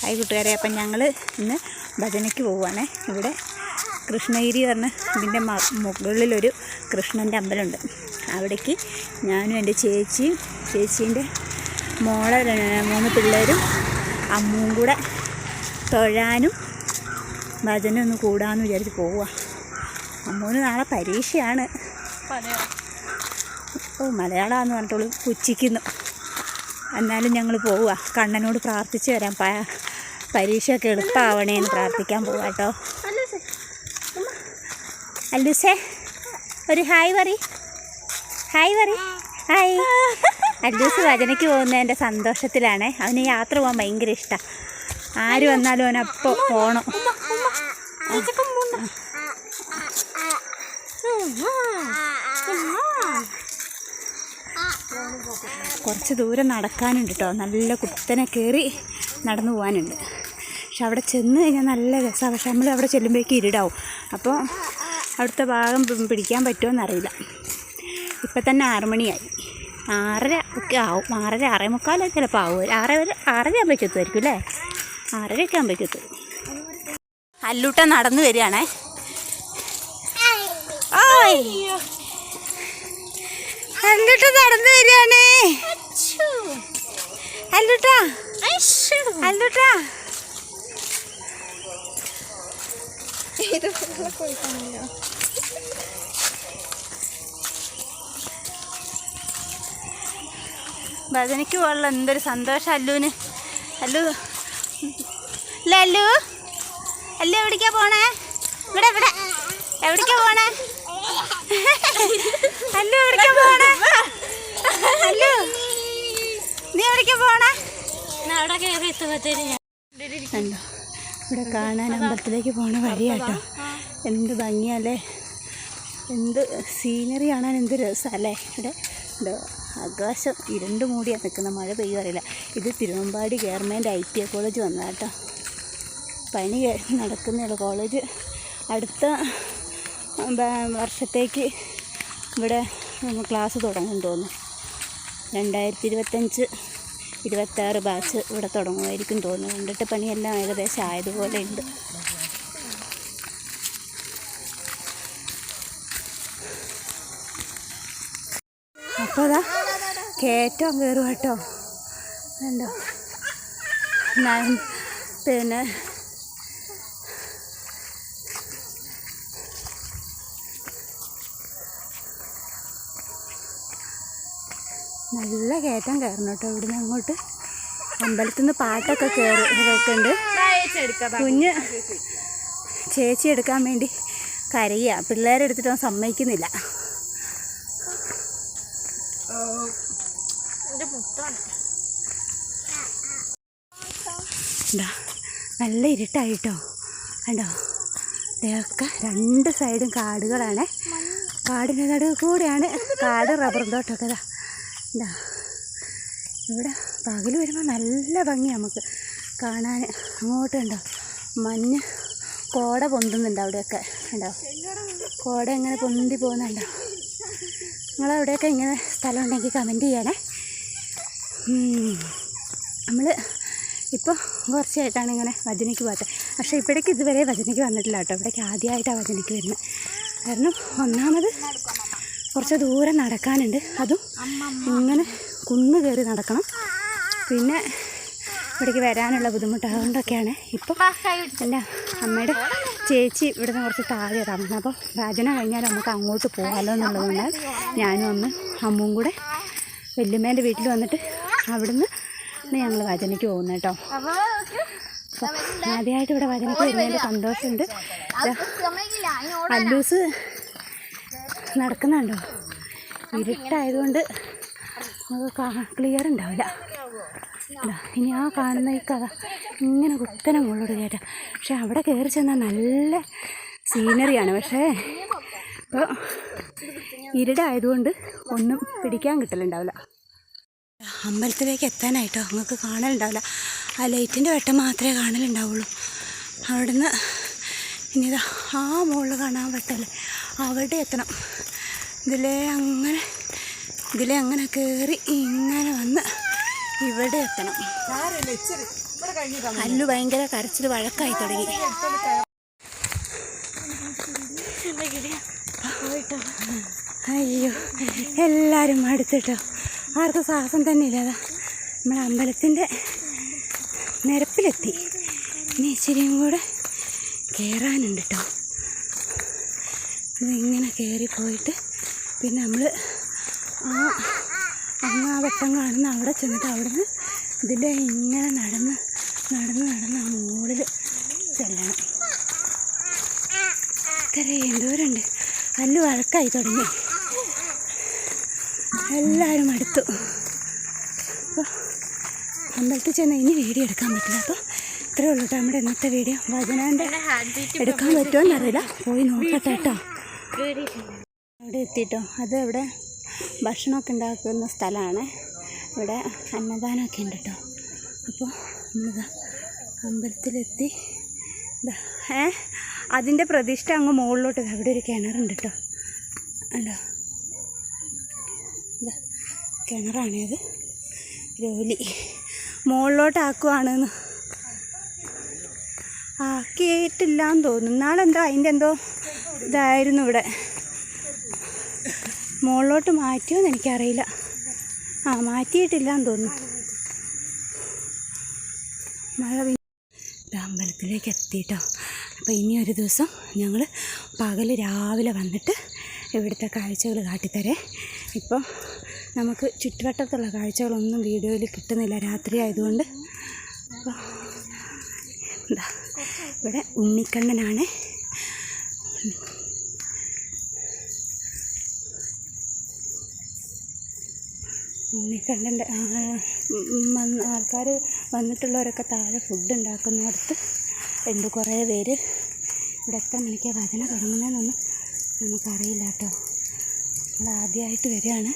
Hi കൂട്ടുകാരെ. അപ്പം ഞങ്ങൾ ഇന്ന് ഭജനയ്ക്ക് പോവുകയാണേ. ഇവിടെ കൃഷ്ണഗിരി പറഞ്ഞ ഇതിൻ്റെ മുകളിലൊരു കൃഷ്ണൻ്റെ അമ്പലമുണ്ട്. അവിടേക്ക് ഞാനും എൻ്റെ ചേച്ചീൻ്റെ മോളെ 3 പിള്ളേരും അമ്മുവും കൂടെ തൊഴാനും ഭജന ഒന്ന് കൂടാമെന്ന് വിചാരിച്ച് പോവുക. അമ്മൂന് നാളെ പരീക്ഷയാണ്. മലയാളമാണെന്ന് പറഞ്ഞിട്ടുള്ളൂ പുച്ഛിക്കുന്നു. എന്നാലും ഞങ്ങൾ പോവുക. കണ്ണനോട് പ്രാർത്ഥിച്ച് വരാം, പരീക്ഷയൊക്കെ എളുപ്പമാവണേന്ന് പ്രാർത്ഥിക്കാൻ പോവാം കേട്ടോ. അല്ലൂസേ ഒരു ഹായ് പറ. ഹായ്. അല്ലൂസ് ഭജനയ്ക്ക് പോകുന്നതിൻ്റെ സന്തോഷത്തിലാണ്. അവന് യാത്ര പോകാൻ ഭയങ്കര ഇഷ്ടമാണ്. ആര് വന്നാലും അവനപ്പോൾ പോകണം. കുറച്ച് ദൂരം നടക്കാനുണ്ട് കേട്ടോ. നല്ല കുത്തനെ കയറി നടന്നു പോകാനുണ്ട്. പക്ഷെ അവിടെ ചെന്ന് കഴിഞ്ഞാൽ നല്ല രസമാണ്. പക്ഷെ നമ്മൾ അവിടെ ചെല്ലുമ്പോഴേക്കും ഇരുടാവും. അപ്പോൾ അവിടുത്തെ ഭാഗം പിടിക്കാൻ പറ്റുമോയെന്നറിയില്ല. ഇപ്പം തന്നെ 6 മണിയായി. 6:30 ഒക്കെ ആവും. 6:30 6:45 ചിലപ്പോൾ ആവും. 6:30 ആകുമ്പോഴേക്കും എത്തുമായിരിക്കും അല്ലേ? 6:30 ഒക്കെ ആകുമ്പോഴേക്കും എത്തും. അല്ലൂട്ട നടന്നു വരികയാണേ. അല്ലൂട്ട നടന്നു വരികയാണേ. അല്ലൂട്ടാ ഭജനയ്ക്ക് പോകാനുള്ള എന്തൊരു സന്തോഷം അല്ലുവിന്. അല്ലു എവിടേക്കാ പോണേ? ഇവിടെ എവിടേക്കാ പോണേ? അല്ലു എവിടേക്കാ പോണേ? അല്ലു നീ എവിടേക്കാ പോണേ? ഇവിടെ കാണാൻ അമ്പലത്തിലേക്ക് പോണ വഴിയാട്ടോ. എന്ത് ഭംഗിയല്ലേ, എന്ത് സീനറി കാണാൻ എന്ത് രസമല്ലേ. ഇവിടെ ആകാശം ഇരുണ്ട് മൂടിയാണ് നിൽക്കുന്നത്. മഴ പെയ്യുമറിയില്ല. ഇത് തിരുവമ്പാടി ഗവൺമെൻറ് ITI കോളേജ് വന്നതാട്ടോ. പണി നടക്കുന്നതാണ് കോളേജ്. അടുത്ത വർഷത്തേക്ക് ഇവിടെ ക്ലാസ് തുടങ്ങും തോന്നുന്നു. 2025-26 ബാച്ച് ഇവിടെ തുടങ്ങുമായിരിക്കും തോന്നുന്നു. കണ്ടിട്ട് പണിയെല്ലാം ഏകദേശം ആയതുപോലെ ഉണ്ട്. അപ്പോൾ അതാ കയറ്റം കയറും കേട്ടോ. ഉണ്ടോ? പിന്നെ നല്ല കയറ്റം കയറണം കേട്ടോ. ഇവിടുന്ന് അങ്ങോട്ട് അമ്പലത്തിൽ നിന്ന് പാട്ടൊക്കെ കേൾക്കുന്നുണ്ട്. കുഞ്ഞ് ചേച്ചി എടുക്കാൻ വേണ്ടി കരയുക. പിള്ളേരെ എടുത്തിട്ട് സമ്മതിക്കുന്നില്ല. നല്ല ഇരുട്ടായിട്ടോ. കണ്ടോ? ഇതൊക്കെ 2 സൈഡും കാടുകളാണ്. കാടിൻ്റെ നടുവ് കൂടെയാണ് കാട്, റബ്ബർ തോട്ടമൊക്കെ. എന്താ ഇവിടെ പകൽ വരുമ്പോൾ നല്ല ഭംഗിയാണ് നമുക്ക് കാണാൻ. അങ്ങോട്ട് കണ്ടോ മഞ്ഞ് കോട പൊന്തുന്നുണ്ട് അവിടെയൊക്കെ. ഉണ്ടോ കോട എങ്ങനെ പൊന്തി പോകുന്നുണ്ടോ? നിങ്ങളവിടെയൊക്കെ ഇങ്ങനെ സ്ഥലം ഉണ്ടെങ്കിൽ കമൻറ്റ് ചെയ്യണേ. നമ്മൾ ഇപ്പോൾ കുറച്ചായിട്ടാണ് ഇങ്ങനെ ഭജനയ്ക്ക് പോകാത്തത്. പക്ഷേ ഇവിടേക്ക് ഇതുവരെ ഭജനയ്ക്ക് വന്നിട്ടില്ല കേട്ടോ. ഇവിടേക്ക് ആദ്യമായിട്ടാണ് ഭജനയ്ക്ക് വരുന്നത്. കാരണം ഒന്നാമത് കുറച്ച് ദൂരം നടക്കാനുണ്ട്. അതും ഇങ്ങനെ കുന്ന് കയറി നടക്കണം. പിന്നെ ഇവിടേക്ക് വരാനുള്ള ബുദ്ധിമുട്ട്. അതുകൊണ്ടൊക്കെയാണ് ഇപ്പോൾ എൻ്റെ അമ്മയുടെ ചേച്ചി ഇവിടുന്ന് കുറച്ച് താഴെ താമസം. അപ്പോൾ ഭജന കഴിഞ്ഞാൽ നമുക്ക് അങ്ങോട്ട് പോകാമല്ലോ എന്നുള്ളതുകൊണ്ടാണ് ഞാനും അമ്മും കൂടെ വല്യമ്മേൻ്റെ വീട്ടിൽ വന്നിട്ട് അവിടുന്ന് ഞങ്ങൾ ഭജനയ്ക്ക് പോകുന്നത് കേട്ടോ. അപ്പോൾ ആദ്യമായിട്ട് ഇവിടെ ഭജനയ്ക്ക് വരുന്നതിൻ്റെ സന്തോഷമുണ്ട്. അല്ലൂസ് നടക്കുന്നുണ്ടോ? ഇരുട്ടായതുകൊണ്ട് നമുക്ക് ക്ലിയർ ഉണ്ടാവില്ല. ഇനി ആ കാണുന്ന ഈ കഥ ഇങ്ങനെ കുത്തനെ മുകളിലോട്ട് കയറ്റാം. പക്ഷെ അവിടെ കയറി ചെന്നാൽ നല്ല സീനറിയാണ്. പക്ഷേ ഇപ്പോൾ ഇരുടായതുകൊണ്ട് ഒന്നും പിടിക്കാൻ കിട്ടലുണ്ടാവില്ല. അമ്പലത്തിലേക്ക് എത്താനായിട്ടോ നിങ്ങൾക്ക് കാണലുണ്ടാവില്ല. ആ ലൈറ്റിൻ്റെ വെട്ടം മാത്രമേ കാണലുണ്ടാവുള്ളൂ. അവിടുന്ന് ഇനി ഇതാ ആ മുകളിൽ കാണാൻ പറ്റല്ലേ, അവിടെ എത്തണം. ഇതിലേ അങ്ങനെ കയറി ഇങ്ങനെ വന്ന് ഇവിടെ എത്തണം. അല്ലു ഭയങ്കര കരച്ചിൽ വഴക്കായി തുടങ്ങി. അയ്യോ എല്ലാവരും അടുത്തിട്ടോ, ആർക്കും സാഹസം തന്നെ ഇല്ലാതാ. നമ്മളെ അമ്പലത്തിൻ്റെ നിരപ്പിലെത്തി. ഇനി ഇച്ചിരിയും കൂടെ കയറാനുണ്ട് കേട്ടോ. ഇതിങ്ങനെ കയറിപ്പോയിട്ട് പിന്നെ നമ്മൾ അങ്ങ് ആ വെട്ടം കാണുന്ന അവിടെ ചെന്നിട്ട് അവിടുന്ന് ഇതിൽ ഇങ്ങനെ നടന്ന് ആ മുകളിൽ ചെല്ലണം. ഇത്രയും ദൂരമുണ്ട്. അല്ലു വഴക്കായി തുടങ്ങി. എല്ലാവരും അടുത്തു. അപ്പോൾ അമ്പലത്തിൽ ചെന്ന് ഇനി വീഡിയോ എടുക്കാൻ പറ്റില്ല. അപ്പോൾ ഇത്രയേ ഉള്ളൂ കേട്ടോ നമ്മുടെ ഇന്നത്തെ വീഡിയോ. ഭജനാൻ്റെ എടുക്കാൻ പറ്റുമോ എന്നറിയില്ല, പോയി നോക്കട്ടെ കേട്ടോ. അവിടെ എത്തിയിട്ടോ. അത് ഇവിടെ ഭക്ഷണമൊക്കെ ഉണ്ടാക്കുന്ന സ്ഥലമാണ്. ഇവിടെ അന്നദാനമൊക്കെ ഉണ്ട് കേട്ടോ. അപ്പോൾ നമ്മളിതാ അമ്പലത്തിലെത്തി. അതിൻ്റെ പ്രതിഷ്ഠ അങ്ങ് മുകളിലോട്ട് അവിടെ ഒരു കിണറുണ്ട് കേട്ടോ. ഉണ്ടോ, ഇതാ കിണറാണത്. ജോലി മുകളിലോട്ട് ആക്കുവാണെന്ന് ആക്കിയിട്ടില്ലാന്ന് തോന്നുന്നു. നാളെന്തോ അതിൻ്റെ എന്തോ ഇതായിരുന്നു ഇവിടെ. മുകളിലോട്ട് മാറ്റിയോന്ന് എനിക്കറിയില്ല. മാറ്റിയിട്ടില്ലാന്ന് തോന്നുന്നു. മഴ അമ്പലത്തിലേക്ക് എത്തിയിട്ടോ. അപ്പോൾ ഇനി ഒരു ദിവസം ഞങ്ങൾ പകൽ രാവിലെ വന്നിട്ട് ഇവിടുത്തെ കാഴ്ചകൾ കാട്ടിത്തരേ. ഇപ്പോൾ നമുക്ക് ചുറ്റുവട്ടത്തുള്ള കാഴ്ചകളൊന്നും വീഡിയോയിൽ കിട്ടുന്നില്ല, രാത്രി ആയതുകൊണ്ട്. അപ്പോൾ എന്താ ഇവിടെ ഉണ്ണിക്കണ്ണനാണ്. ഉണ്ണിക്കണ്ണൻ്റെ ആൾക്കാർ വന്നിട്ടുള്ളവരൊക്കെ താഴെ ഫുഡ് ഉണ്ടാക്കുന്നിടത്ത് ഉണ്ട് കുറേ പേര്. ഇവിടെ എത്ര മണിക്കാണ് ഭജന തുടങ്ങുന്നതെന്നൊന്നും നമുക്കറിയില്ല കേട്ടോ. നമ്മൾ ആദ്യമായിട്ട് വരികയാണ്.